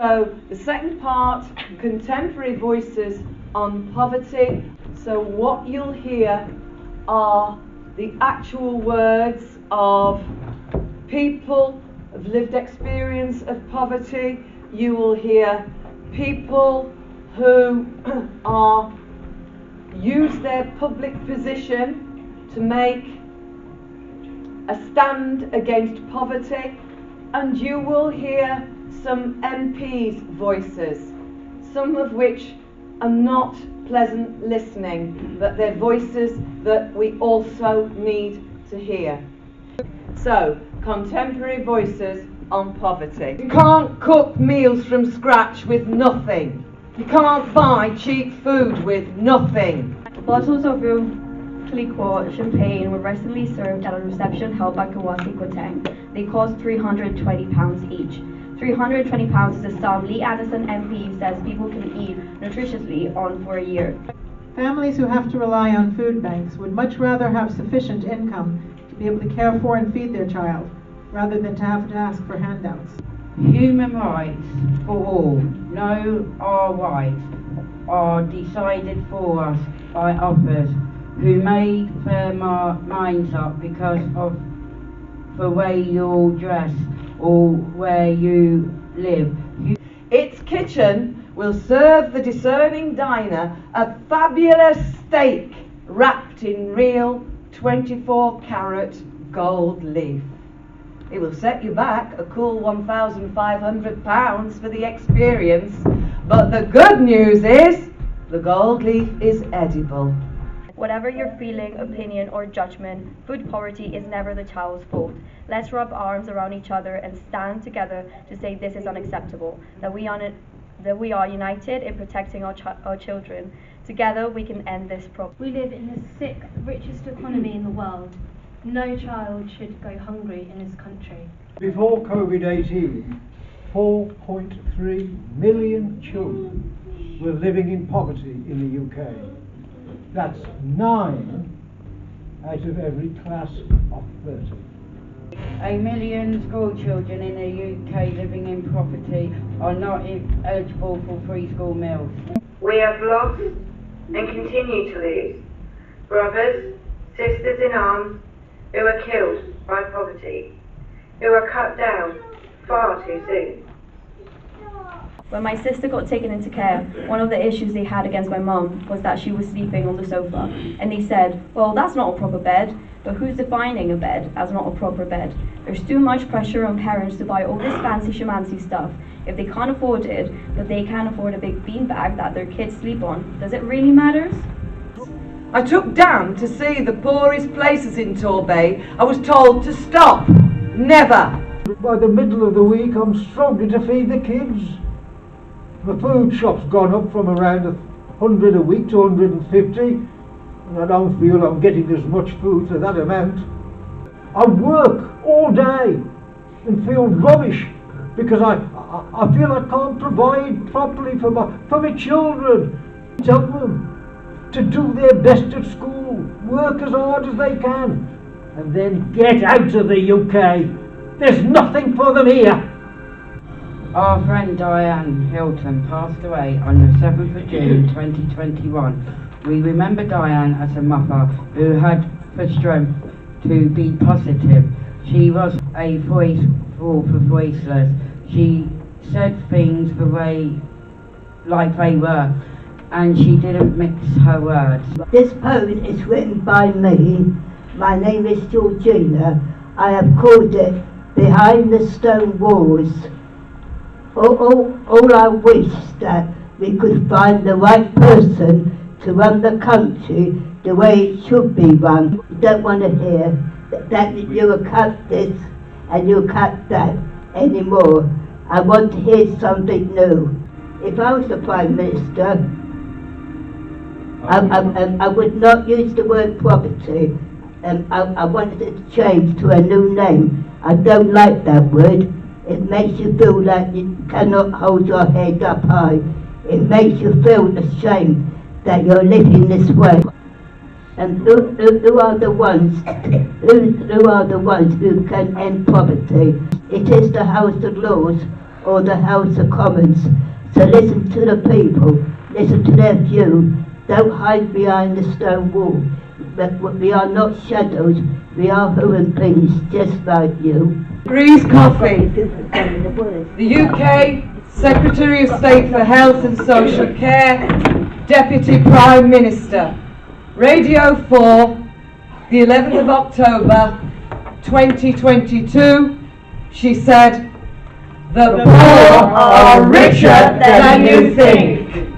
So the second part, contemporary voices on poverty. So what you'll hear are the actual words of people of lived experience of poverty. You will hear people who use their public position to make a stand against poverty, and you will hear some MPs' voices, some of which are not pleasant listening, but they're voices that we also need to hear. So, contemporary voices on poverty. You can't cook meals from scratch with nothing. You can't buy cheap food with nothing. Bottles of Liqueur champagne were recently served at a reception held by Kawasi Koteng. They cost £320 each. £320 is a sum Lee Anderson MP says people can eat nutritiously on for a year. Families who have to rely on food banks would much rather have sufficient income to be able to care for and feed their child, rather than to have to ask for handouts. Human rights for all. No, our rights are decided for us by others who made their minds up because of the way you dress or where you live. Its kitchen will serve the discerning diner a fabulous steak wrapped in real 24-carat gold leaf. It will set you back a cool £1,500 for the experience, but the good news is the gold leaf is edible. Whatever your feeling, opinion or judgment, food poverty is never the child's fault. Let's rub arms around each other and stand together to say this is unacceptable, that we are united in protecting our children. Together we can end this problem. We live in the sixth richest economy in the world. No child should go hungry in this country. Before COVID-18, 4.3 million children were living in poverty in the UK. That's 9 out of every class of 30. 1 million school children in the UK living in poverty are not eligible for free school meals. We have lost and continue to lose brothers, sisters in arms who are killed by poverty, who are cut down far too soon. When my sister got taken into care, one of the issues they had against my mum was that she was sleeping on the sofa. And they said, well, that's not a proper bed, but who's defining a bed as not a proper bed? There's too much pressure on parents to buy all this fancy schmancy stuff if they can't afford it, but they can't afford a big beanbag that their kids sleep on. Does it really matter? I took Dan to see the poorest places in Torbay. I was told to stop. Never. By the middle of the week, I'm struggling to feed the kids. The food shop's gone up from around 100 a week to 150, and I don't feel I'm getting as much food for that amount. I work all day and feel rubbish because I feel I can't provide properly for my children. Tell them to do their best at school, work as hard as they can, and then get out of the UK. There's nothing for them here. Our friend Diane Hilton passed away on the 7th of June 2021. We remember Diane as a mother who had the strength to be positive. She was a voice for the voiceless. She said things the way like they were, and she didn't mix her words. This poem is written by me. My name is Georgina. I have called it Behind the Stone Walls. All I wish that we could find the right person to run the country the way it should be run. We don't want to hear that you will cut this and you cut that anymore. I want to hear something new. If I was the Prime Minister, I would not use the word poverty. I wanted it to change to a new name. I don't like that word. It makes you feel like you cannot hold your head up high. It makes you feel ashamed that you're living this way. And who are the ones who can end poverty? It is the House of Lords or the House of Commons. So listen to the people, listen to their view. Don't hide behind the stone wall. But we are not shadows, we are human beings just like you. Breeze Coffee, the UK Secretary of State for Health and Social Care, Deputy Prime Minister. Radio 4, the 11th of October 2022, she said, "The poor are richer than you think."